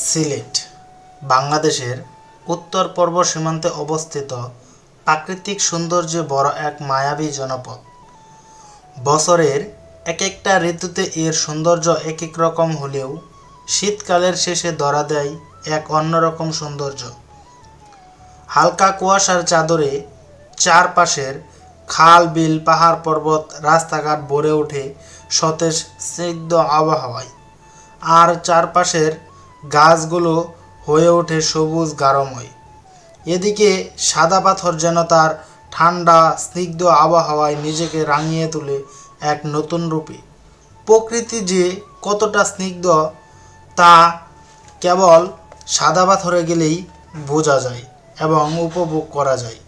সিলেট বাংলাদেশের উত্তর পূর্ব সীমান্তে অবস্থিত প্রাকৃতিক সৌন্দর্যে বড় এক মায়াবী জনপদ। বছরের এক একটা ঋতুতে এর সৌন্দর্য এক এক রকম হলেও শীতকালের শেষে ধরা দেয় এক অন্যরকম সৌন্দর্য। হালকা কুয়াশার চাদরে চারপাশের খাল বিল পাহাড় পর্বত রাস্তাঘাট ভরে ওঠে সতেজ স্নিগ্ধ আবহাওয়ায়, আর চারপাশের গাছগুলো হয়ে ওঠে সবুজ গাঢ়ময়। এদিকে সাদা পাথর যেন তার ঠান্ডা স্নিগ্ধ আবহাওয়ায় নিজেকে রাঙিয়ে তোলে এক নতুন রূপে। প্রকৃতি যে কতটা স্নিগ্ধ তা কেবল সাদা পাথরে গেলেই বোঝা যায় এবং উপভোগ করা যায়।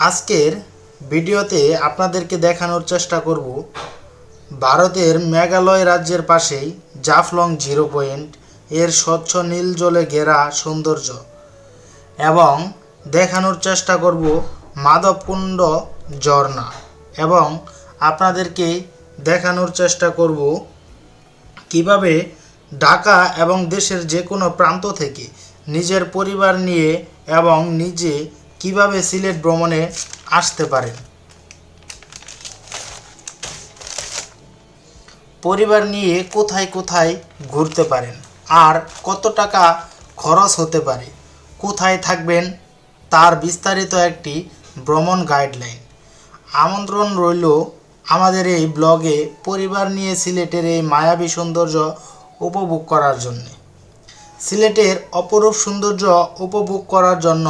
আজকের ভিডিওতে আপনাদেরকে দেখানোর চেষ্টা করব ভারতের মেঘালয় রাজ্যের পাশেই জাফলং জিরো পয়েন্ট এর স্বচ্ছ নীল জলে ঘেরা সৌন্দর্য, এবং দেখানোর চেষ্টা করব মাধবকুণ্ড ঝর্ণা, এবং আপনাদেরকে দেখানোর চেষ্টা করব কিভাবে ঢাকা এবং দেশের যে কোনো প্রান্ত থেকে নিজের পরিবার নিয়ে এবং নিজে কিভাবে সিলেট ভ্রমণে আসতে পারেন। পরিবার নিয়ে কোথায় কোথায় ঘুরতে পারেন, আর কত টাকা খরচ হতে পারে, কোথায় থাকবেন তার বিস্তারিত একটি ভ্রমণ গাইডলাইন। আমন্ত্রণ রইল আমাদের এই ব্লগে পরিবার নিয়ে সিলেটের এই মায়াবী সৌন্দর্য উপভোগ করার জন্য। সিলেটের অপরূপ সৌন্দর্য উপভোগ করার জন্য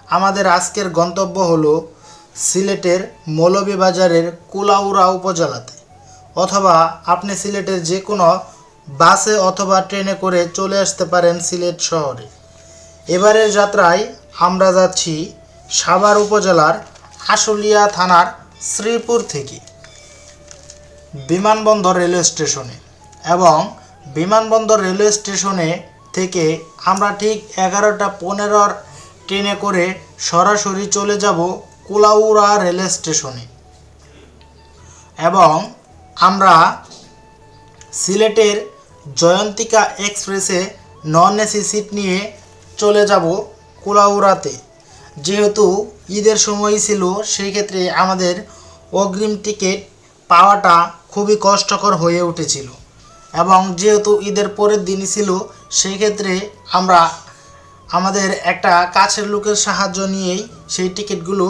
আমাদের আজকের গন্তব্য হলো সিলেটের মৌলভীবাজারের কুলাউড়া উপজেলাতে, অথবা আপনি সিলেটের যে কোনো বাসে অথবা ট্রেনে করে চলে আসতে পারেন সিলেট শহরে। এবারের যাত্রায় আমরা যাচ্ছি সাভার উপজেলার আশুলিয়া থানার শ্রীপুর থেকে বিমানবন্দর রেলওয়ে স্টেশনে, এবং বিমানবন্দর রেলওয়ে স্টেশনে থেকে আমরা ঠিক 11:15 ট্রেনে করে সরাসরি চলে যাব কুলাউড়া রেলওয়ে স্টেশনে, এবং আমরা সিলেটের জয়ন্তিকা এক্সপ্রেসে নন এসি সিট নিয়ে চলে যাব কুলাউড়াতে। যেহেতু ঈদের সময় ছিল, সেই ক্ষেত্রে আমাদের অগ্রিম টিকিট পাওয়াটা খুবই কষ্টকর হয়ে উঠেছিল, এবং যেহেতু ঈদের পরের দিনই ছিল, সেই ক্ষেত্রে আমরা আমাদের একটা কাছের লোকের সাহায্য নিয়েই সেই টিকিটগুলো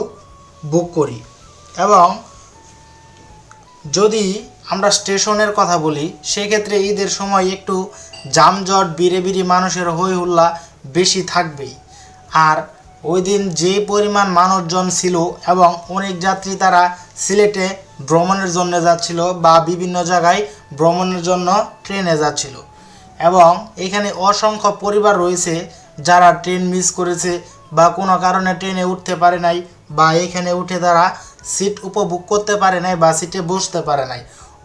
বুক করি। এবং যদি আমরা স্টেশনের কথা বলি, সেক্ষেত্রে ঈদের সময় একটু যানজট বিড়ি মানুষের হই হুল্লা বেশি থাকবেই। আর ওই দিন যে পরিমাণ মানুষজন ছিল এবং অনেক যাত্রী তারা সিলেটে ভ্রমণের জন্য যাচ্ছিল বা বিভিন্ন জায়গায় ভ্রমণের জন্য ট্রেনে যাচ্ছিল, এবং এখানে অসংখ্য পরিবার রয়েছে যারা ট্রেন মিস করেছে বা কোনো কারণে ট্রেনে উঠতে পারে নাই, বা এখানে উঠে তারা সিট উপভোগ করতে পারে নাই বা সিটে বসতে পারে নাই।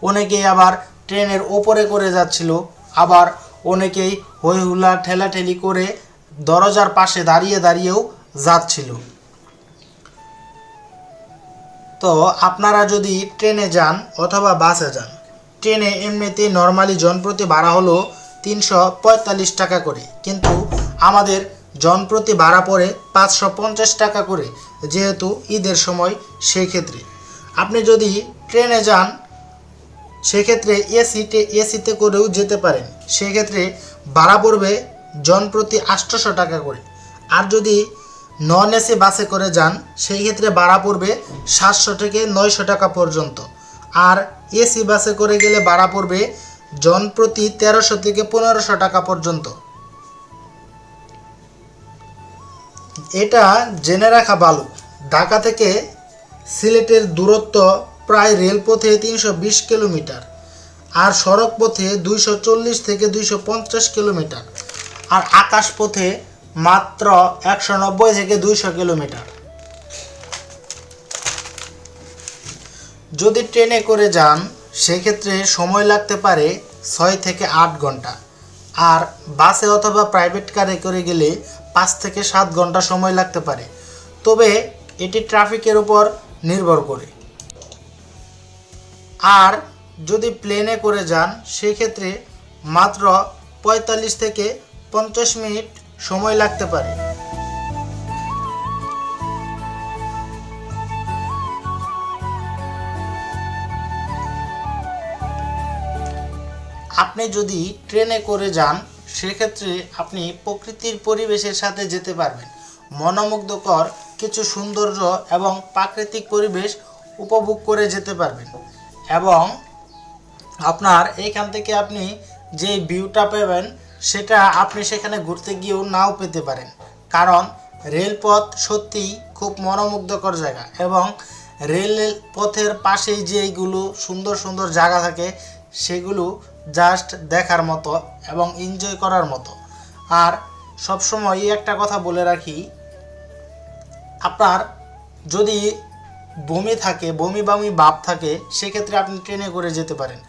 অনেকেই আবার ট্রেনের ওপরে করে যাচ্ছিল, আবার অনেকেই হই হুল্লা ঠেলাঠেলি করে দরজার পাশে দাঁড়িয়েও যাচ্ছিল। তো আপনারা যদি ট্রেনে যান অথবা বাসে যান, ট্রেনে এমনিতেই নর্মালি জনপ্রতি ভাড়া হলো 345 টাকা করে, কিন্তু আমাদের জনপ্রতি ভাড়া পড়ে 550 টাকা করে, যেহেতু ঈদের সময়। সেক্ষেত্রে আপনি যদি ট্রেনে যান, সেক্ষেত্রে এসিতে করেও যেতে পারেন, সেক্ষেত্রে ভাড়া পড়বে জনপ্রতি 800 টাকা করে। আর যদি নন এসি বাসে করে যান, সেই ক্ষেত্রে ভাড়া পড়বে 700 থেকে 900 টাকা পর্যন্ত। আর এসি বাসে করে গেলে ভাড়া পড়বে জনপ্রতি 1300 থেকে 1500 টাকা পর্যন্ত। এটা জেনে রাখা ভালো, ঢাকা থেকে সিলেটের দূরত্ব প্রায় রেলপথে 320 কিলোমিটার, আর সড়ক পথে 240 থেকে 250 কিলোমিটার, আর আকাশপথে মাত্র 190 থেকে 200 কিলোমিটার। যদি ট্রেনে করে যান, সেক্ষেত্রে সময় লাগতে পারে 6 থেকে 8 ঘন্টা, আর বাসে অথবা প্রাইভেট কারে করে গেলে 5 থেকে 7 ঘন্টা সময় লাগতে পারে। তবে এটি ট্রাফিকের উপর নির্ভর করে। আর যদি প্লেনে করে যান, সেক্ষেত্রে মাত্র ৪৫ থেকে ৫০ মিনিট সময় লাগতে পারে। আপনি যদি ট্রেনে করে যান সেক্ষেত্রে আপনি প্রকৃতির পরিবেশের সাথে যেতে পারবেন, মনোমুগ্ধকর কিছু সৌন্দর্য এবং প্রাকৃতিক পরিবেশ উপভোগ করে যেতে পারবেন এবং আপনার এইখান থেকে আপনি যে ভিউটা পাবেন সেটা আপনি সেখানে ঘুরতে গিয়েও নাও পেতে পারেন, কারণ রেলপথ সত্যিই খুব মনোমুগ্ধকর জায়গা এবং রেল পথের পাশেই যেইগুলো সুন্দর সুন্দর জায়গা থাকে সেগুলো জাস্ট দেখার মতো এবং এনজয় করার মতো। আর সবসময় একটা কথা বলে রাখি, আপনার যদি বমি থাকে, বমি বমি ভাব থাকে, সেক্ষেত্রে আপনি ট্রেনে করে যেতে পারেন।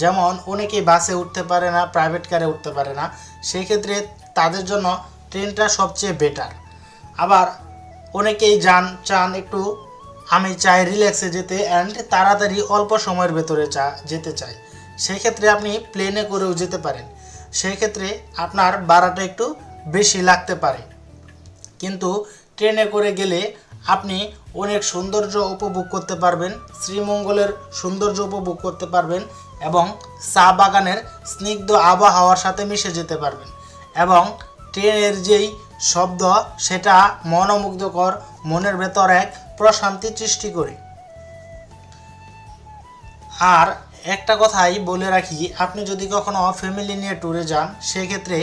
যেমন অনেকেই বাসে উঠতে পারে না, প্রাইভেট কারে উঠতে পারে না, সেই ক্ষেত্রে তাদের জন্য ট্রেনটা সবচেয়ে বেটার। আবার অনেকেই চান একটু আমি চাই রিল্যাক্সে যেতে অ্যান্ড তাড়াতাড়ি অল্প সময়ের ভেতরে যেতে চাই, সেই ক্ষেত্রে আপনি প্লেনে করেও যেতে পারেন। সেই ক্ষেত্রে আপনার ভাড়াটা একটু বেশি লাগতে পারে, কিন্তু ট্রেনে করে গেলে আপনি অনেক সৌন্দর্য উপভোগ করতে পারবেন, শ্রীমঙ্গলের সৌন্দর্য উপভোগ করতে পারবেন এবং চা বাগানের স্নিগ্ধ আবহাওয়ার সাথে মিশে যেতে পারবেন এবং ট্রেনের যেই শব্দ সেটা মনোমুগ্ধকর, মনের ভেতর এক প্রশান্তি সৃষ্টি করে। আর একটা কথাই বলে রাখি, আপনি যদি কখনো ফ্যামিলি নিয়ে ট্যুরে যান সেক্ষেত্রে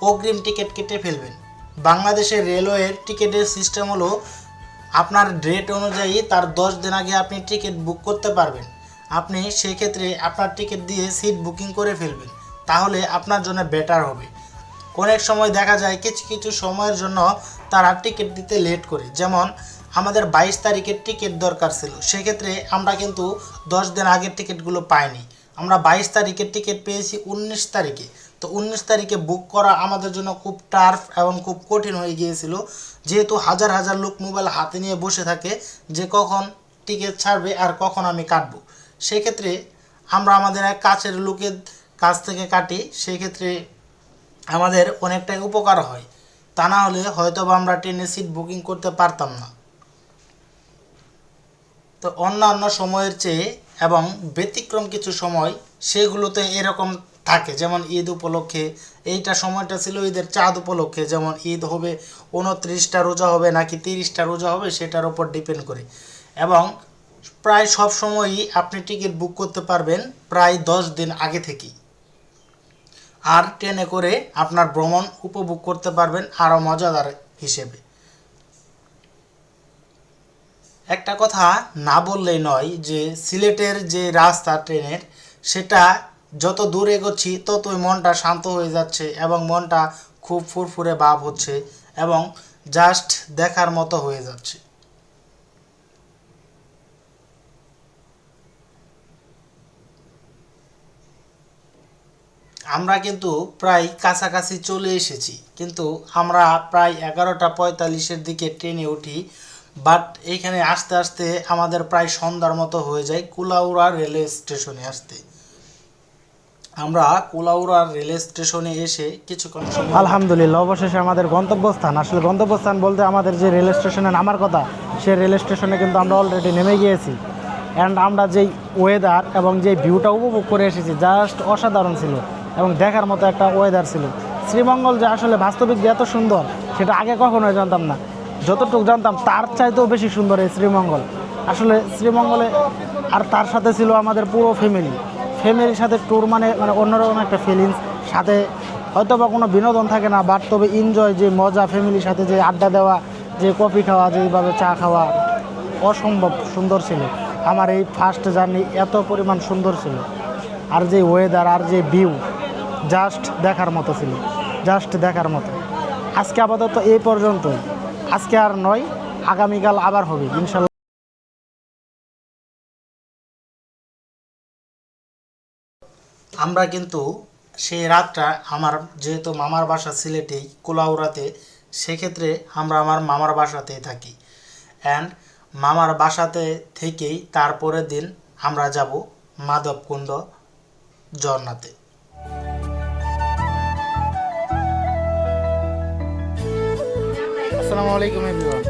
অগ্রিম টিকিট কেটে ফেলবেন। বাংলাদেশের রেলওয়ের টিকিটের সিস্টেম হলো আপনার ডেট অনুযায়ী তার 10 দিন আগে আপনি টিকিট বুক করতে পারবেন। আপনি সেক্ষেত্রে আপনার টিকিট দিয়ে সিট বুকিং করে ফেলবেন, তাহলে আপনার জন্য বেটার হবে। অনেক সময় দেখা যায় কিছু কিছু সময়ের জন্য তারা টিকিট দিতে লেট করে, যেমন আমাদের 22 তারিখের টিকিট দরকার ছিল, সেক্ষেত্রে আমরা কিন্তু 10 দিন আগের টিকিটগুলো পাইনি। আমরা 22 তারিখের টিকিট পেয়েছি 19 তারিখে। তো 19 তারিখে বুক করা আমাদের জন্য খুব টাফ এবং খুব কঠিন হয়ে গিয়েছিল, যেহেতু হাজার হাজার লোক মোবাইল হাতে নিয়ে বসে থাকে যে কখন টিকিট ছাড়বে আর কখন আমি কাটবো। সেক্ষেত্রে আমরা আমাদের এক কাছের লোকের কাছ থেকে কাটি, সেক্ষেত্রে আমাদের অনেকটাই উপকার হয়, তা না হলে হয়তো বা আমরা ট্রেনের সিট বুকিং করতে পারতাম না। তো অন্যান্য সময়ের চেয়ে এবং ব্যতিক্রম কিছু সময় সেগুলোতে এরকম থাকে, যেমন ঈদ উপলক্ষে, এইটা সময়টা ছিল ঈদের চাঁদ উপলক্ষে, যেমন ঈদ হবে 29টা রোজা হবে নাকি 30টা রোজা হবে সেটার উপর ডিপেন্ড করে, এবং প্রায় সব সময়ই আপনি টিকিট বুক করতে পারবেন প্রায় 10 দিন আগে থেকেই। আর ট্রেনে করে আপনার ভ্রমণ উপভোগ করতে পারবেন আরও মজাদার হিসেবে। একটা কথা না বললেই নয় যে সিলেটের যে রাস্তা ট্রেনের, সেটা যত দূর এগোচ্ছি ততই মনটা শান্ত হয়ে যাচ্ছে এবং মনটা খুব ফুরফুরে ভাব হচ্ছে এবং জাস্ট দেখার মতো হয়ে যাচ্ছে। আমরা কিন্তু প্রায় কাছাকাছি চলে এসেছি, কিন্তু আমরা প্রায় 11টা 45-এর দিকে ট্রেনে উঠি, বাট এইখানে আস্তে আস্তে আমাদের প্রায় সন্ধ্যার মতো হয়ে যায় কুলাউড়া রেলওয়ে স্টেশনে আসতে। আমরা কুলাউড়া রেলওয়ে স্টেশনে এসে কিছুক্ষণ সময়, আলহামদুলিল্লাহ, অবশেষে আমাদের গন্তব্যস্থান, আসলে গন্তব্যস্থান বলতে আমাদের যে রেল স্টেশনে নামার কথা সেই রেল স্টেশনে কিন্তু আমরা অলরেডি নেমে গিয়েছি। অ্যান্ড আমরা যেই ওয়েদার এবং যে ভিউটা উপভোগ করে এসেছি জাস্ট অসাধারণ ছিল এবং দেখার মতো একটা ওয়েদার ছিল। শ্রীমঙ্গল যে আসলে বাস্তবিক যে এত সুন্দর সেটা আগে কখনোই জানতাম না, যতটুকু জানতাম তার চাইতেও বেশি সুন্দর এই শ্রীমঙ্গল। আসলে শ্রীমঙ্গলে আর তার সাথে ছিল আমাদের পুরো ফ্যামিলির সাথে ট্যুর মানে অন্যরকম একটা ফিলিংস। সাথে হয়তো বা কোনো বিনোদন থাকে না, বাট তবে এনজয়, যে মজা, ফ্যামিলির সাথে যে আড্ডা দেওয়া, যে কফি খাওয়া, যেভাবে চা খাওয়া, অসম্ভব সুন্দর ছিল। আমার এই ফার্স্ট জার্নি এত পরিমাণ সুন্দর ছিল, আর যে ওয়েদার আর যে ভিউ জাস্ট দেখার মতো ছিল, জাস্ট দেখার মতো। আজকে আপাতত এই পর্যন্তই, আজকে আর নয়, আগামীকাল আবার হবে ইনশাল্লাহ। আমরা কিন্তু সেই রাতটা, আমার যেহেতু মামার বাসা সিলেটেই কুলাউড়াতে, সেক্ষেত্রে আমরা আমার মামার বাসাতেই থাকি অ্যান্ড মামার বাসাতে থেকেই তারপরের দিন আমরা যাব মাধবকুণ্ড ঝর্ণাতে। আসসালামু আলাইকুম এভরিওয়ান।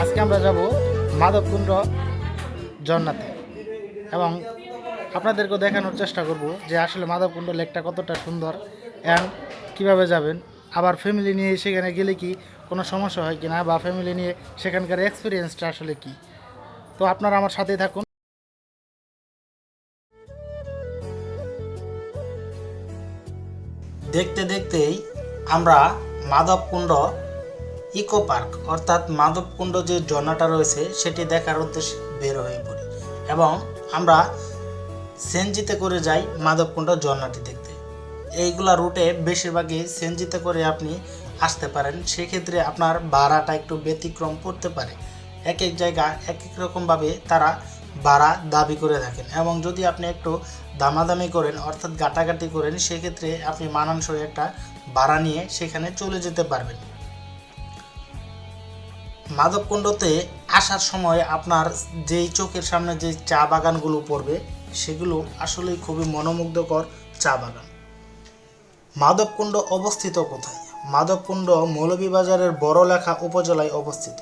আজকে আমরা যাব মাধবকুণ্ড ঝর্ণাতে এবং আপনাদেরকে দেখানোর চেষ্টা করব যে আসলে মাধবকুণ্ড লেকটা কতটা সুন্দর অ্যান্ড কীভাবে যাবেন, আবার ফ্যামিলি নিয়ে সেখানে গেলে কি কোনো সমস্যা হয় কিনা, বা ফ্যামিলি নিয়ে সেখানকার এক্সপিরিয়েন্সটা আসলে কি। তো আপনারা আমার সাথেই থাকুন। দেখতে দেখতেই আমরা মাধবকুণ্ড ইকো পার্ক অর্থাৎ মাধবকুণ্ড যে ঝর্ণাটা রয়েছে সেটি দেখার উদ্দেশ্যে বের হয়ে পড়ি এবং আমরা সেনজিতে করে যাই মাধবকুণ্ড ঝর্ণাটি দেখতে। এইগুলা রুটে বেশিরভাগই সেনজিতে করে আপনি আসতে পারেন, সেক্ষেত্রে আপনার ভাড়াটা একটু ব্যতিক্রম পড়তে পারে। এক এক জায়গা এক এক রকমভাবে তারা ভাড়া দাবি করে থাকেন এবং যদি আপনি একটু দামাদামি করেন অর্থাৎ গাটাগাটি করেন সেক্ষেত্রে আপনি মানানসই একটা ভাড়া নিয়ে সেখানে চলে যেতে পারবেন। মাধবকুণ্ডতে আসার সময় আপনার যেই চোখের সামনে যে চা বাগানগুলো পড়বে সেগুলো আসলেই খুবই মনোমুগ্ধকর চা বাগান। মাধবকুণ্ড অবস্থিত কোথায়? মাধবকুণ্ড মৌলভীবাজারের বড়লেখা উপজেলায় অবস্থিত।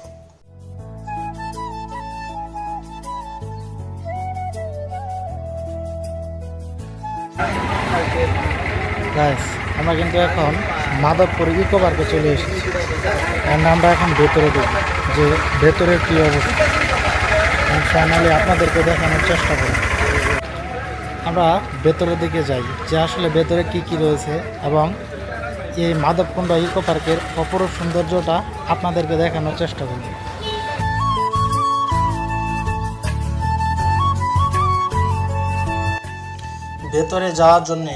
গাইস, আমরা কিন্তু এখন মাধবপুর ইকো পার্কে চলে এসেছি অ্যান্ড আমরা এখন ভেতরে দেখব যে ভেতরের কী অবস্থা। ফাইনালি আপনাদেরকে দেখানোর চেষ্টা করব। আমরা ভেতরের দিকে যাই যে আসলে ভেতরে কি কি রয়েছে এবং এই মাধবকুণ্ড ইকো পার্কের অপরূপ সৌন্দর্যটা আপনাদেরকে দেখানোর চেষ্টা করব। ভেতরে যাওয়ার জন্য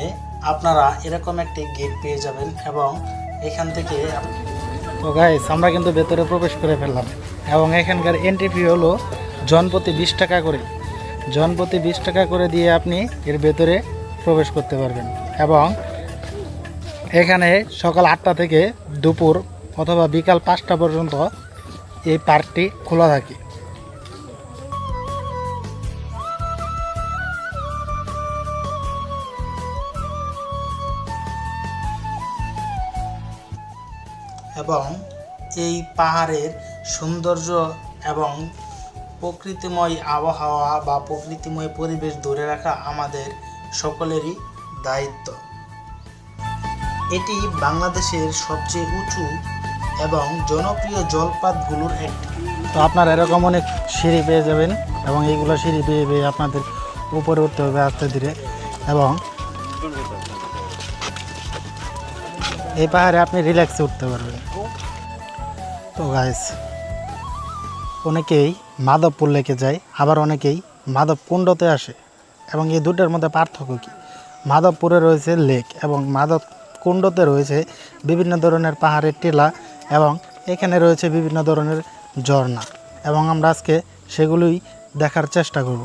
আপনারা এরকম একটি গেট পেয়ে যাবেন এবং এখান থেকে তো গাইস, আমরা কিন্তু ভেতরে প্রবেশ করে ফেললাম এবং এখানকার এন্ট্রি ফি হলো জনপ্রতি 20 টাকা করে। জনপ্রতি 20 টাকা করে দিয়ে আপনি এর ভেতরে প্রবেশ করতে পারবেন এবং এখানে সকাল 8টা থেকে দুপুর অথবা বিকাল 5টা পর্যন্ত এই পার্কটি খোলা থাকে। এবং এই পাহাড়ের সৌন্দর্য এবং প্রকৃতিময় আবহাওয়া বা প্রকৃতিময় পরিবেশ ধরে রাখা আমাদের সকলেরই দায়িত্ব। এটি বাংলাদেশের সবচেয়ে উঁচু এবং জনপ্রিয় জলপ্রপাতগুলোর একটি। তো আপনারা এরকম অনেক সিঁড়ি পেয়ে যাবেন এবং এইগুলো সিঁড়ি পেয়ে পেয়ে আপনাদের উপরে উঠতে হবে আস্তে ধীরে এবং এই পাহাড়ে আপনি রিল্যাক্সে উঠতে পারবেন। তো গাইস, অনেকেই মাধবপুর লেকে যায়, আবার অনেকেই মাধবকুণ্ডতে আসে এবং এই দুটোর মধ্যে পার্থক্য কী? মাধবপুরে রয়েছে লেক এবং মাধবকুণ্ডতে রয়েছে বিভিন্ন ধরনের পাহাড়ের টিলা এবং এখানে রয়েছে বিভিন্ন ধরনের ঝর্ণা এবং আমরা আজকে সেগুলোই দেখার চেষ্টা করব।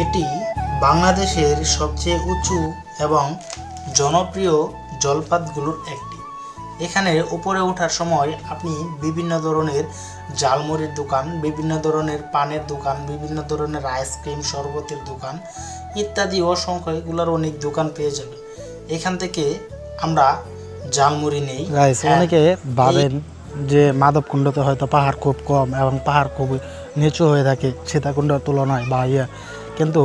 এটি বাংলাদেশের সবচেয়ে উঁচু এবং জনপ্রিয় জলপ্রপাতগুলোর একটি। এখানে উপরে ওঠার সময় আপনি বিভিন্ন ধরনের ঝালমুড়ির দোকান, বিভিন্ন ধরনের পানের দোকান, বিভিন্ন ধরনের আইসক্রিম শরবতের দোকান ইত্যাদি অসংখ্য এগুলোর অনেক দোকান পেয়ে যাবেন। এখান থেকে আমরা ঝালমুড়ি নেই। অনেকে ভাবেন যে মাধবকুণ্ডতে হয়তো পাহাড় খুব কম এবং পাহাড় খুব নিচু হয়ে থাকে সীতাকুণ্ডের তুলনায় বা কিন্তু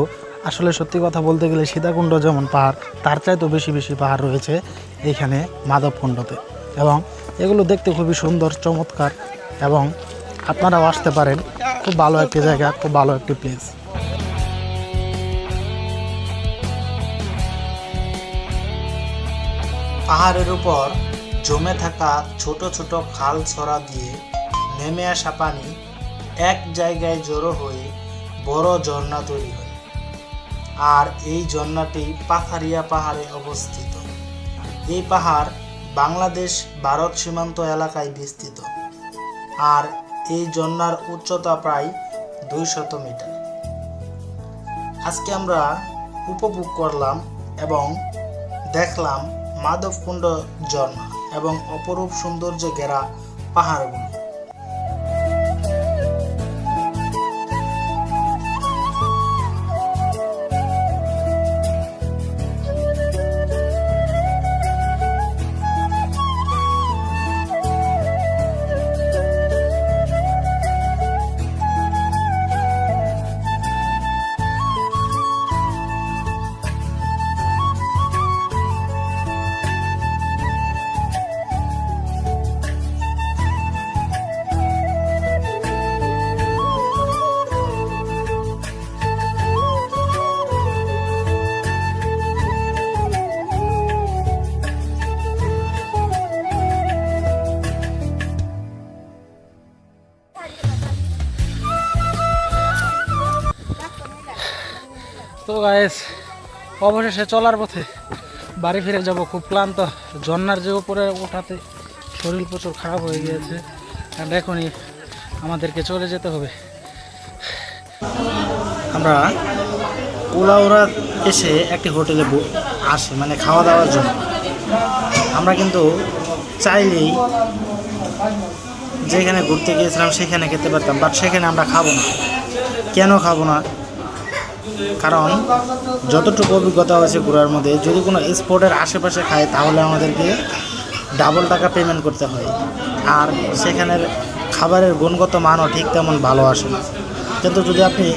আসলে সত্যি কথা বলতে গেলে সীতাকুণ্ড যেমন পাহাড় তার চাইতেও বেশি বেশি পাহাড় রয়েছে এইখানে মাধবকুণ্ডতে এবং এগুলো দেখতে খুবই সুন্দর চমৎকার এবং আপনারাও আসতে পারেন। খুব ভালো একটি জায়গা, খুব ভালো একটি প্লেস। পাহাড়ের উপর জমে থাকা ছোট ছোট খাল ছড়া দিয়ে নেমে আসা পানি এক জায়গায় জড়ো হয়ে বড় ঝর্ণা তৈরি হয় আর এই ঝর্ণাটি পাথারিয়া পাহাড়ে অবস্থিত। এই পাহাড় বাংলাদেশ ভারত সীমান্ত এলাকায় বিস্তৃত আর এই ঝর্ণার উচ্চতা প্রায় 200 মিটার। আজকে আমরা উপভোগ করলাম এবং দেখলাম মাধবকুণ্ড ঝর্ণা এবং অপরূপ সৌন্দর্যে ঘেরা পাহাড়গুলো। তো গাইস, অবশেষে চলার পথে বাড়ি ফিরে যাব, খুব ক্লান্ত। ঝর্নার যে উপরে ওঠাতে শরীর প্রচুর খারাপ হয়ে গিয়েছে, কারণ এখনই আমাদেরকে চলে যেতে হবে। আমরা উলাউড়া এসে একটি হোটেলে আসি, মানে খাওয়া দাওয়ার জন্য। আমরা কিন্তু চাইলেই যেখানে ঘুরতে গিয়েছিলাম সেখানে খেতে পারতাম, বাট সেখানে আমরা খাবো না। কেন খাবো না? কারণ যতটুকু অভিজ্ঞতা হয়েছে ঘোরার মধ্যে, যদি কোনো স্পটের আশেপাশে খাই তাহলে আমাদেরকে ডাবল টাকা পেমেন্ট করতে হয়, আর সেখানের খাবারের গুণগত মানও ঠিক তেমন ভালো আসে না। কিন্তু যদি আপনি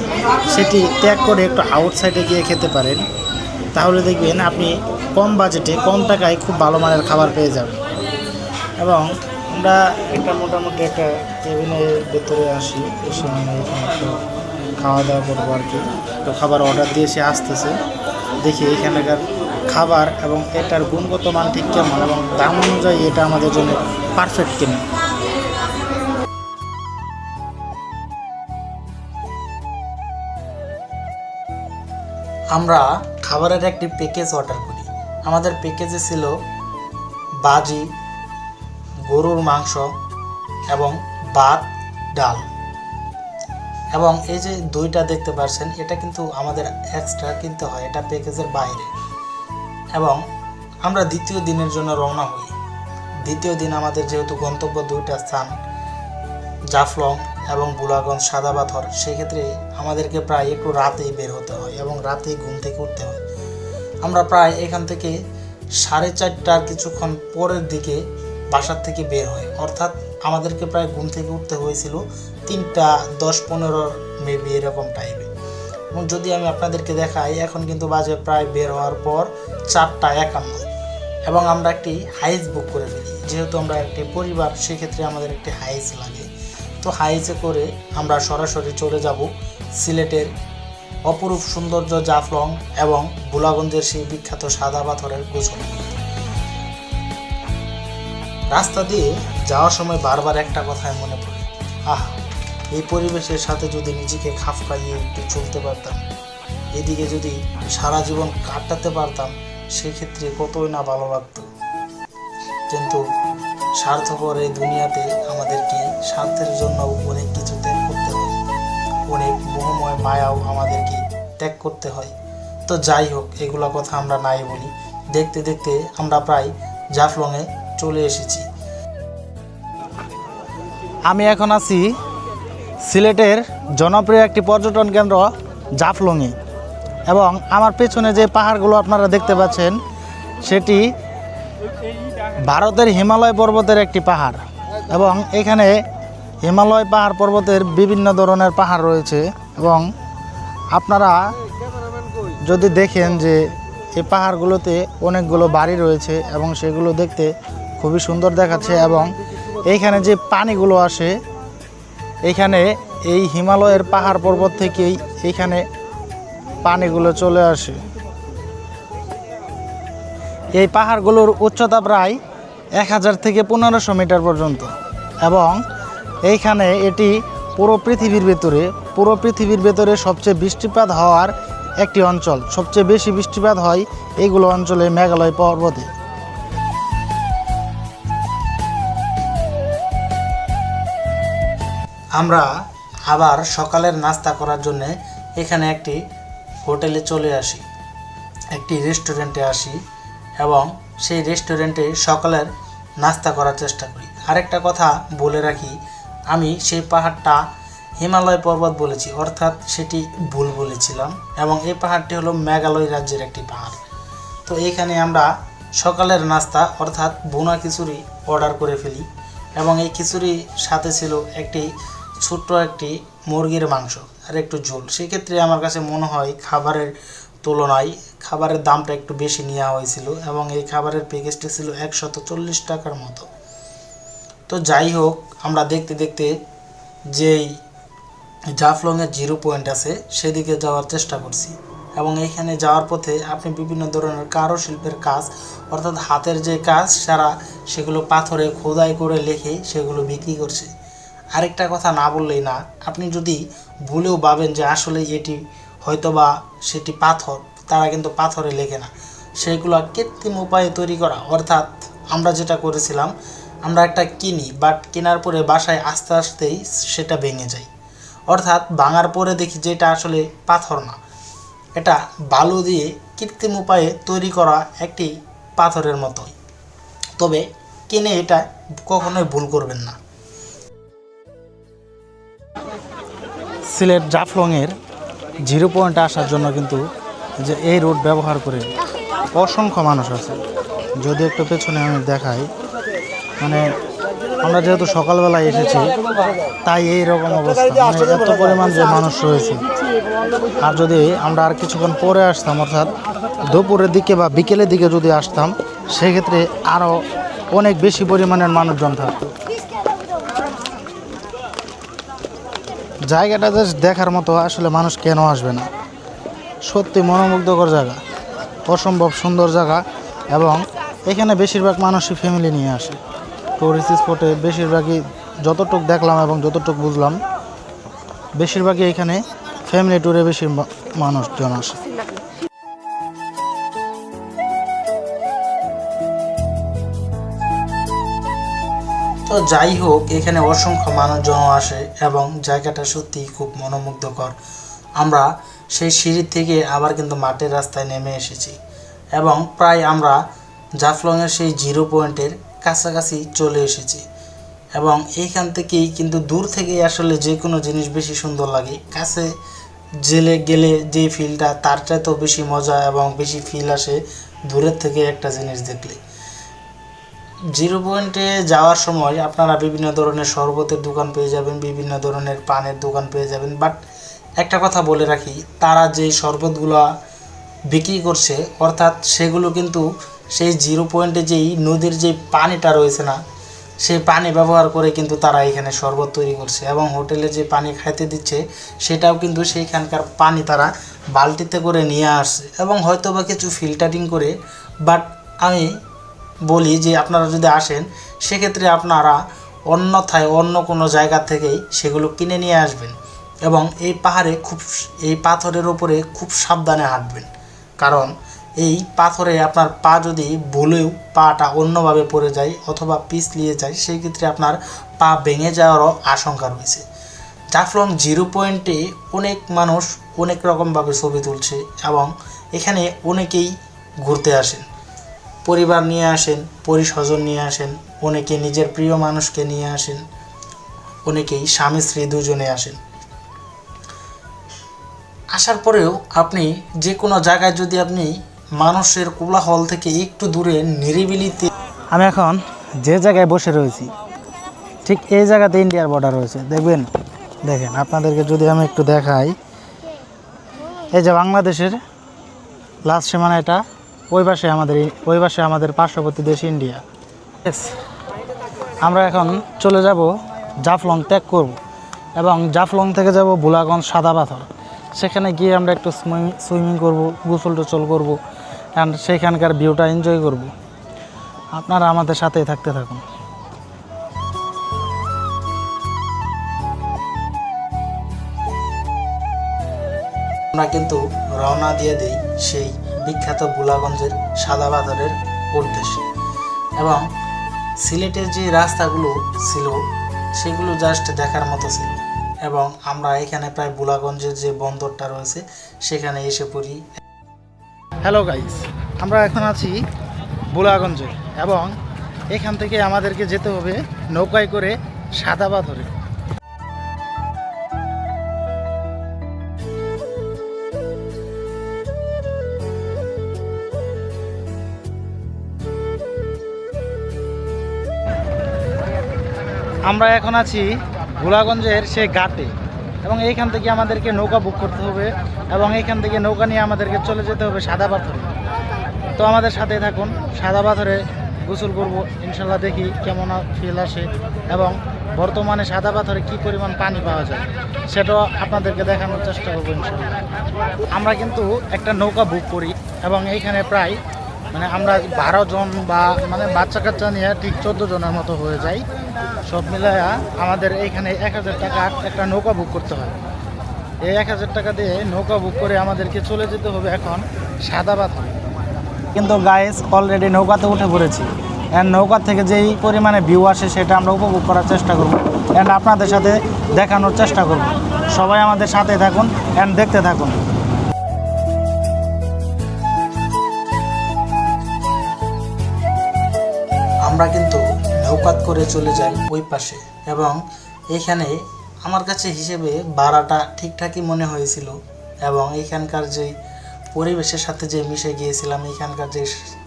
সেটি ত্যাগ করে একটু আউটসাইডে গিয়ে খেতে পারেন, তাহলে দেখবেন আপনি কম বাজেটে কম টাকায় খুব ভালো মানের খাবার পেয়ে যাবেন। এবং আমরা মোটামুটি একটা কেবিনের ভেতরে আসি, এসে মানে এখানে একটু খাওয়া দাওয়া করবো আর কি। তো খাবার অর্ডার দিয়ে সে আসতেছে, দেখি এখানকার খাবার এবং এটার গুণগত মান ঠিক কেমন এবং দাম অনুযায়ী এটা আমাদের জন্য পারফেক্ট কিনা। আমরা খাবারের একটি প্যাকেজ অর্ডার করি। আমাদের প্যাকেজে ছিল ভাজি, গরুর মাংস এবং ভাত, ডাল, এবং এই যে দইটা দেখতে পাচ্ছেন, এটা কিন্তু আমাদের এক্সট্রা কিনতে হয়, এটা প্যাকেজের বাইরে। এবং আমরা দ্বিতীয় দিনের জন্য রওনা হই। দ্বিতীয় দিন আমাদের যেহেতু গন্তব্য দুইটা স্থান, জাফলং এবং বুড়াগঞ্জ সাদা পাথর, সেক্ষেত্রে আমাদেরকে প্রায় একটু রাতেই বের হতে হয় এবং রাতেই ঘুম থেকে উঠতে হয়। আমরা প্রায় এখান থেকে 4:30টার কিছুক্ষণ পরের দিকে বাসার থেকে বের হয়, অর্থাৎ আমাদেরকে প্রায় ঘুম থেকে উঠতে হয়েছিল 3:10-15 মেবি এরকম টাইমে। এবং যদি আমি আপনাদেরকে দেখাই, এখন কিন্তু বাজে প্রায় বের হওয়ার পর 4:51, এবং আমরা একটি হাইস বুক করে ফেলি। যেহেতু আমরা একটি পরিবার, সেক্ষেত্রে আমাদের একটি হাইস লাগে। তো হাইসে করে আমরা সরাসরি চলে যাব সিলেটের অপরূপ সৌন্দর্য জাফলং এবং বুড়াগঞ্জের সেই বিখ্যাত সাদা পাথরের গোসল। রাস্তা দিয়ে যাওয়ার সময় বারবার একটা কথাই মনে পড়ে, এই পরিবেশের সাথে যদি নিজেকে খাপ খাইয়ে একটু চলতে পারতাম, এদিকে যদি সারা জীবন কাটাতে পারতাম, সেক্ষেত্রে কতই না ভালো লাগতো। কিন্তু স্বার্থপর এই দুনিয়াতে আমাদেরকে স্বার্থের জন্য অনেক কিছু ত্যাগ করতে হয়, অনেক মোহময় মায়াও আমাদেরকে ত্যাগ করতে হয়। তো যাই হোক, এগুলো কথা আমরা নাই বলি। দেখতে দেখতে আমরা প্রায় জাফলংয়ে চলে এসেছি। আমি এখন আছি সিলেটের জনপ্রিয় একটি পর্যটন কেন্দ্র জাফলংয়ে, এবং আমার পেছনে যে পাহাড়গুলো আপনারা দেখতে পাচ্ছেন, সেটি ভারতের হিমালয় পর্বতের একটি পাহাড়। এবং এখানে হিমালয় পাহাড় পর্বতের বিভিন্ন ধরনের পাহাড় রয়েছে, এবং আপনারা যদি দেখেন যে এই পাহাড়গুলোতে অনেকগুলো বাড়ি রয়েছে এবং সেগুলো দেখতে খুবই সুন্দর দেখাচ্ছে। এবং এইখানে যে পানিগুলো আসে, এইখানে এই হিমালয়ের পাহাড় পর্বত থেকেই এইখানে পানিগুলো চলে আসে। এই পাহাড়গুলোর উচ্চতা প্রায় 1000 থেকে 1500 মিটার পর্যন্ত, এবং এইখানে এটি পুরো পৃথিবীর ভেতরে সবচেয়ে বৃষ্টিপাত হওয়ার একটি অঞ্চল। সবচেয়ে বেশি বৃষ্টিপাত হয় এইগুলো অঞ্চলে, মেঘালয় পর্বতে। আমরা আবার সকালের নাস্তা করার জন্য এখানে একটি হোটেলে চলে আসি, একটি রেস্টুরেন্টে আসি, এবং সেই রেস্টুরেন্টে সকালের নাস্তা করার চেষ্টা করি। আরেকটা কথা বলে রাখি, আমি সেই পাহাড়টা হিমালয় পর্বত বলেছি, অর্থাৎ সেটি ভুল বলেছিলাম, এবং এই পাহাড়টি হলো মেঘালয় রাজ্যের একটি পাহাড়। তো এইখানে আমরা সকালের নাস্তা অর্থাৎ ভুনা খিচুড়ি অর্ডার করে ফেলি, এবং এই খিচুড়ির সাথে ছিল একটি ছোট্ট একটি মুরগির মাংস আর একটু ঝোল। সেক্ষেত্রে আমার কাছে মনে হয় খাবারের তুলনায় খাবারের দামটা একটু বেশি নেওয়া হয়েছিল, এবং এই খাবারের প্যাকেজটি ছিল 140 টাকার মতো। তো যাই হোক, আমরা দেখতে দেখতে যেই জাফলংয়ের 0 পয়েন্ট আছে সেদিকে যাওয়ার চেষ্টা করছি, এবং এইখানে যাওয়ার পথে আপনি বিভিন্ন ধরনের কারুশিল্পের কাজ অর্থাৎ হাতের যে কাজ সারা সেগুলো পাথরে খোদাই করে লিখে সেগুলো বিক্রি করছে। আরেকটা কথা না বললেই না, আপনি যদি ভুলেও ভাবেন যে আসলে এটি হয়তোবা সেটি পাথর, তারা কিন্তু পাথরে লেখে না, সেগুলো কৃত্রিম উপায়ে তৈরি করা। অর্থাৎ আমরা যেটা করেছিলাম, আমরা একটা কিনি, বাট কেনার পরে বাসায় আস্তে আস্তেই সেটা ভেঙে যায়। অর্থাৎ ভাঙার পরে দেখি যে এটা আসলে পাথর না, এটা বালু দিয়ে কৃত্রিম উপায়ে তৈরি করা একটি পাথরের মতোই। তবে কিনে এটা কখনোই ভুল করবেন না। সিলেট জাফলংয়ের 0 পয়েন্টে আসার জন্য কিন্তু যে এই রুট ব্যবহার করে অসংখ্য মানুষ আছে। যদি একটু পেছনে আমি দেখাই, মানে আমরা যেহেতু সকালবেলায় এসেছি তাই এই রকম অবস্থা, মানে এত পরিমাণ যে মানুষ রয়েছে। আর যদি আমরা আর কিছুক্ষণ পরে আসতাম, অর্থাৎ দুপুরের দিকে বা বিকেলের দিকে যদি আসতাম, সেক্ষেত্রে আরও অনেক বেশি পরিমাণের মানুষজন থাকতো। জায়গাটা জাস্ট দেখার মতো, আসলে মানুষ কেন আসবে না, সত্যি মনোমুগ্ধকর জায়গা, অসম্ভব সুন্দর জায়গা। এবং এখানে বেশিরভাগ মানুষই ফ্যামিলি নিয়ে আসে। টুরিস্ট স্পটে বেশিরভাগই যতটুকু দেখলাম এবং যতটুকু বুঝলাম, বেশিরভাগই এখানে ফ্যামিলি ট্যুরে বেশি মানুষজন আসে। তো যাই হোক, এখানে অসংখ্য মানুষজন আসে এবং জায়গাটা সত্যিই খুব মনোমুগ্ধকর। আমরা সেই সিঁড়ি থেকে আবার কিন্তু মাটির রাস্তায় নেমে এসেছি, এবং প্রায় আমরা জাফলংয়ের সেই 0 পয়েন্টের কাছাকাছি চলে এসেছি। এবং এইখান থেকেই কিন্তু দূর থেকেই আসলে যে কোনো জিনিস বেশি সুন্দর লাগে, কাছে জেলে গেলে যে ফিলটা তার চাইতেও বেশি মজা এবং বেশি ফিল আসে দূরের থেকে একটা জিনিস দেখলে। 0 পয়েন্টে যাওয়ার সময় আপনারা বিভিন্ন ধরনের শরবতের দোকান পেয়ে যাবেন, বিভিন্ন ধরনের পানের দোকান পেয়ে যাবেন, বাট একটা কথা বলে রাখি, তারা যেই শরবতগুলো বিক্রি করছে অর্থাৎ সেগুলো কিন্তু সেই 0 পয়েন্টে যেই নদীর যে পানিটা রয়েছে না, সেই পানি ব্যবহার করে কিন্তু তারা এখানে শরবত তৈরি করছে, এবং হোটেলে যে পানি খাইতে দিচ্ছে সেটাও কিন্তু সেইখানকার পানি তারা বালতিতে করে নিয়ে আসছে, এবং হয়তো বা কিছু ফিল্টারিং করে। বাট আমি বলি যে আপনারা যদি আসেন সেক্ষেত্রে আপনারা অন্যথায় অন্য কোনো জায়গা থেকেই সেগুলো কিনে নিয়ে আসবেন, এবং এই পাহাড়ে এই পাথরের ওপরে খুব সাবধানে হাঁটবেন, কারণ এই পাথরে আপনার পা যদি ভুলেও পাটা অন্যভাবে পড়ে যায় অথবা পিছলিয়ে যায়, সেই ক্ষেত্রে আপনার পা ভেঙে যাওয়ারও আশঙ্কা রয়েছে। জাফলং 0 পয়েন্টে অনেক মানুষ অনেক রকমভাবে ছবি তুলছে, এবং এখানে অনেকেই ঘুরতে আসেন, পরিবার নিয়ে আসেন, পরিস্বজন নিয়ে আসেন, অনেকে নিজের প্রিয় মানুষকে নিয়ে আসেন, অনেকেই স্বামী স্ত্রী দুজনে আসেন। আসার পরেও আপনি যে কোনো জায়গায় যদি আপনি মানুষের কোলাহল থেকে একটু দূরে নিরিবিলিতে, আমি এখন যে জায়গায় বসে রয়েছি ঠিক এই জায়গাতে ইন্ডিয়ার বর্ডার রয়েছে, দেখবেন। দেখেন আপনাদেরকে যদি আমি একটু দেখাই, এই যে বাংলাদেশের লাস্ট সীমানা, এটা ওই পাশে আমাদের পার্শ্ববর্তী দেশ ইন্ডিয়া। আমরা এখন চলে যাব জাফলং ত্যাগ করব, এবং জাফলং থেকে যাব ভোলাগঞ্জ সাদা পাথর। সেখানে গিয়ে আমরা একটু সুইমিং করব, গোসল টোসল করবো, অ্যান্ড সেখানকার ভিউটা এনজয় করব। আপনারা আমাদের সাথেই থাকতে থাকুন। আমরা কিন্তু রওনা দিয়ে দিই সেই বিখ্যাত ভোলাগঞ্জের সাদা পাথরের উদ্দেশ্যে, এবং সিলেটের যে রাস্তাগুলো ছিল সেগুলো জাস্ট দেখার মতো ছিল, এবং আমরা এখানে প্রায় ভোলাগঞ্জের যে বন্দরটা রয়েছে সেখানে এসে পড়ি। হ্যালো গাইস, আমরা এখন আছি বুলাগঞ্জে, এবং এখান থেকে আমাদেরকে যেতে হবে নৌকায় করে সাদা পাথরে। আমরা এখন আছি ভোলাগঞ্জের সেই ঘাটে, এবং এইখান থেকে আমাদেরকে নৌকা বুক করতে হবে, এবং এইখান থেকে নৌকা নিয়ে আমাদেরকে চলে যেতে হবে সাদা পাথরে। তো আমাদের সাথে থাকুন, সাদা পাথরে গোসল করব ইনশাল্লাহ, দেখি কেমন ফিল আসে, এবং বর্তমানে সাদা পাথরে কী পরিমাণ পানি পাওয়া যায় সেটাও আপনাদেরকে দেখানোর চেষ্টা করবো ইনশাল্লাহ। আমরা কিন্তু একটা নৌকা বুক করি, এবং এইখানে প্রায় আমরা 12 জন বা বাচ্চা কাচ্চা নিয়ে ঠিক 14 জনের মতো হয়ে যায়। সব মিলাইয়া আমাদের এইখানে 1000 টাকার একটা নৌকা বুক করতে হয়। এই 1000 টাকা দিয়ে নৌকা বুক করে আমাদেরকে চলে যেতে হবে এখন সাদা পাথর। কিন্তু গাইস অলরেডি নৌকাতে উঠে পড়েছি, অ্যান্ড নৌকা থেকে যেই পরিমাণে ভিউ আসে সেটা আমরা উপভোগ করার চেষ্টা করব, অ্যান্ড আপনাদের সাথে দেখানোর চেষ্টা করব। সবাই আমাদের সাথে থাকুন অ্যান্ড দেখতে থাকুন। আমরা কিন্তু নৌকাত করে চলে যাই ওই পাশে, এবং এইখানে আমার কাছে হিসেবে ভাড়াটা ঠিকঠাকই মনে হয়েছিল, এবং এইখানকার যে পরিবেশের সাথে যে মিশে গিয়েছিলাম, এইখানকার যে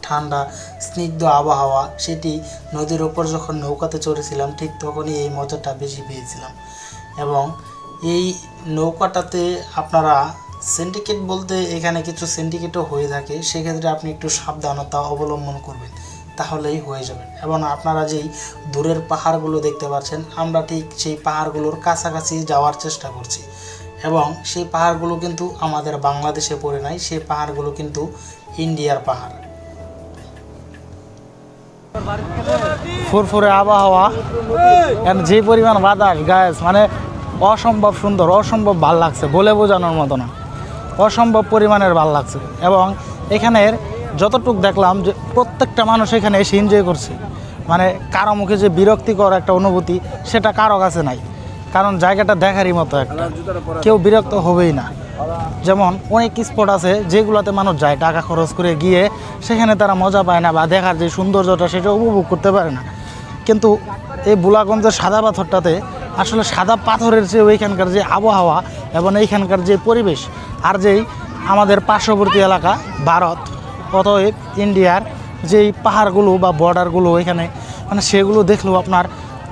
ঠান্ডা স্নিগ্ধ আবহাওয়া, সেটি নদীর ওপর যখন নৌকাতে চড়েছিলাম ঠিক তখনই এই মজাটা বেশি পেয়েছিলাম। এবং এই নৌকাটাতে আপনারা সিন্ডিকেট বলতে এখানে কিছু সিন্ডিকেটও হয়ে থাকে, সেক্ষেত্রে আপনি একটু সাবধানতা অবলম্বন করবেন, তাহলেই হয়ে যাবে। এবং আপনারা যেই দূরের পাহাড়গুলো দেখতে পাচ্ছেন, আমরা ঠিক সেই পাহাড়গুলোর কাছাকাছি যাওয়ার চেষ্টা করছি, এবং সেই পাহাড়গুলো কিন্তু আমাদের বাংলাদেশে পড়ে নাই, সেই পাহাড়গুলো কিন্তু ইন্ডিয়ার পাহাড়। ফুরফুরে আবহাওয়া, যে পরিমাণ বাতাস গাছ, অসম্ভব সুন্দর, অসম্ভব ভাল লাগছে, বলে বোঝানোর মতো না, অসম্ভব পরিমাণের ভাল লাগছে। এবং এখানের যতটুকু দেখলাম যে প্রত্যেকটা মানুষ এখানে এসে এনজয় করছে, কারো মুখে যে বিরক্তিকর একটা অনুভূতি সেটা কারো কাছে নাই, কারণ জায়গাটা দেখারই মতো একটা, কেউ বিরক্ত হবেই না। যেমন অনেক স্পট আছে যেগুলোতে মানুষ যায় টাকা খরচ করে গিয়ে, সেখানে তারা মজা পায় না বা দেখার যে সৌন্দর্যটা সেটা উপভোগ করতে পারে না। কিন্তু এই বুলাগঞ্জের সাদা পাথরটাতে আসলে সাদা পাথরের যে ওইখানকার যে আবহাওয়া এবং এইখানকার যে পরিবেশ, আর যেই আমাদের পার্শ্ববর্তী এলাকা ভারত, অতএব ইন্ডিয়ার যেই পাহাড়গুলো বা বর্ডারগুলো এখানে সেগুলো দেখলেও আপনার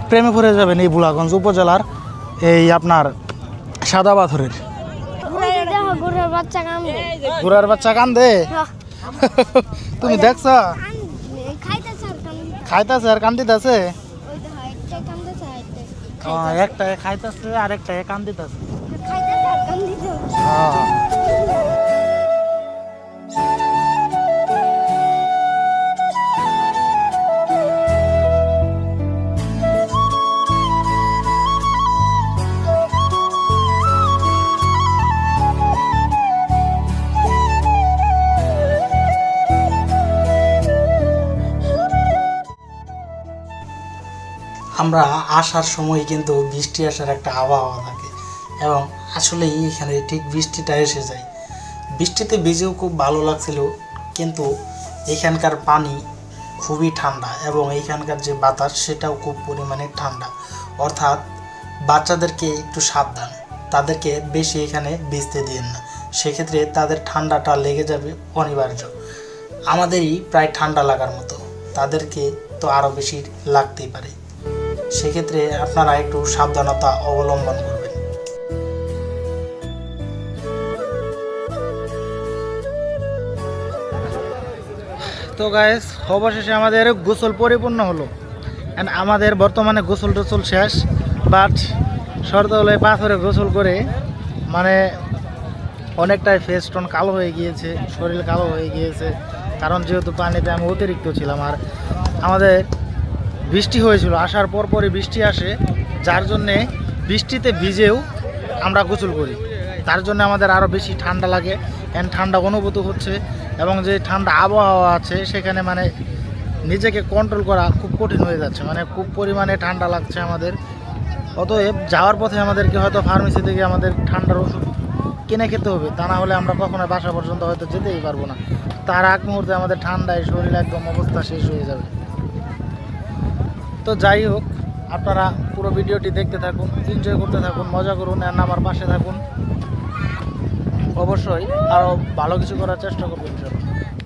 প্রেমে পড়ে যাবেন এই বুলাগঞ্জ উপজেলার এই আপনার সাদা পাথরের। ঘোড়ার বাচ্চা কান্দে, তুমি দেখছ? খাইতেছে আর কান্দিতেছে, একটা খাইতেছে আর একটা কান্দিতেছে। আমরা আসার সময় কিন্তু বৃষ্টি আসার একটা আবহাওয়া থাকে, এবং আসলেই এখানে ঠিক বৃষ্টিটা এসে যায়। বৃষ্টিতে ভিজেও খুব ভালো লাগছিল, কিন্তু এখানকার পানি খুবই ঠান্ডা, এবং এইখানকার যে বাতাস সেটাও খুব পরিমাণে ঠান্ডা। অর্থাৎ বাচ্চাদেরকে একটু সাবধান, তাদেরকে বেশি এখানে ভিজতে দিন না, সেক্ষেত্রে তাদের ঠান্ডাটা লেগে যাবে অনিবার্য। আমাদেরই প্রায় ঠান্ডা লাগার মতো, তাদেরকে তো আরও বেশি লাগতেই পারে, সেক্ষেত্রে আপনারা একটু সাবধানতা অবলম্বন করবেন। তো গাইস অবশেষে আমাদের গোসল পরিপূর্ণ হলো, অ্যান্ড আমাদের বর্তমানে গোসল টোসল শেষ, বাট শর্ত হলে পাথরে গোসল করে অনেকটাই ফেস টোন কালো হয়ে গিয়েছে, শরীর কালো হয়ে গিয়েছে, কারণ যেহেতু পানিতে আমি অতিরিক্ত ছিলাম, আর আমাদের বৃষ্টি হয়েছিল, আসার পরপরই বৃষ্টি আসে, যার জন্যে বৃষ্টিতে ভিজেও আমরা গোসল করি, তার জন্য আমাদের আরও বেশি ঠান্ডা লাগে, অ্যান্ড ঠান্ডা অনুভূত হচ্ছে, এবং যে ঠান্ডা আবহাওয়া আছে সেখানে নিজেকে কন্ট্রোল করা খুব কঠিন হয়ে যাচ্ছে, খুব পরিমাণে ঠান্ডা লাগছে আমাদের। অতএব যাওয়ার পথে আমাদেরকে হয়তো ফার্মেসি থেকে আমাদের ঠান্ডার ওষুধ কিনে খেতে হবে, তা না হলে আমরা কখনো বাসা পর্যন্ত হয়তো যেতেই পারবো না। তার আগ মুহূর্তে আমাদের ঠান্ডায় শরীর একদম অবস্থা শেষ হয়ে যাবে। তো যাই হোক, আপনারা পুরো ভিডিওটি দেখতে থাকুন, এনজয় করতে থাকুন, মজা করুন, আর আমার পাশে থাকুন। অবশ্যই আরও ভালো কিছু করার চেষ্টা করবো ইনশাআল্লাহ।